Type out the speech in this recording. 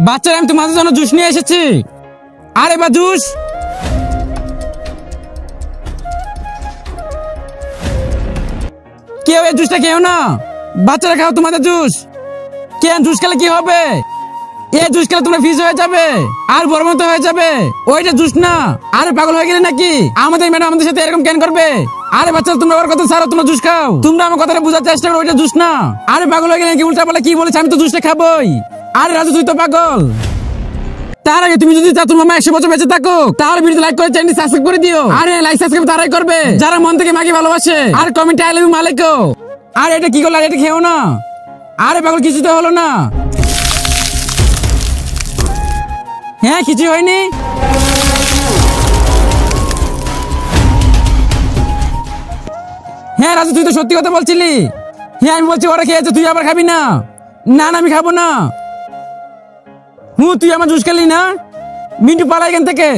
বাচ্চারা আমি তোমাদের জন্য জুস নিয়ে এসেছি। আরে বা জুস। কেউ এই জুসটা খেও না, বাচ্চারা খাও তোমাদের জুস। কেন জুস খেলে কি হবে? এই জুস খেলে তোমরা ফিজ হয়ে যাবে আর বড় মতো হয়ে যাবে। ওইটা জুস না। আরে পাগল হয়ে গেলে নাকি? আমাদের ম্যাডাম আমাদের সাথে এরকম কেন করবে? আরে বাচ্চারা তোমরা ওর কথা ছাড়ো, তোমরা জুস খাও। তোমরা আমার কথাটা বোঝার চেষ্টা করো, ওইটা জুস না। আরে পাগল হয়ে গেলে নাকি? উল্টা পাল্টা কি বলেছে? আমি তো জুসটা খাবোই। আরে রাজু তুই তো পাগল। তার আগে তুমি যদি চাও তোমার মা 100 বছর বেঁচে থাকো, তাহলে ভিডিও লাইক করে চ্যানেল সাবস্ক্রাইব করে দিও। আরে লাইক সাবস্ক্রাইব তারাই করবে যারা মন থেকে মাকে ভালোবাসে। আর কমেন্টে আই লাভ ইউ মালিকো। আর এটা কি করলো? আর এটা খেও না। আরে পাগল কিছু তো হলো না। হ্যাঁ কিছু হয়নি। হ্যাঁ রাজু তুই তো সত্যি কথা বলছিলি। হ্যাঁ আমি বলছি ওরা খেয়েছে, তুই আবার খাবি না। না না আমি খাবো না। তুই আমার জুস খেলি না। মিন্টু পালা এখান থেকে।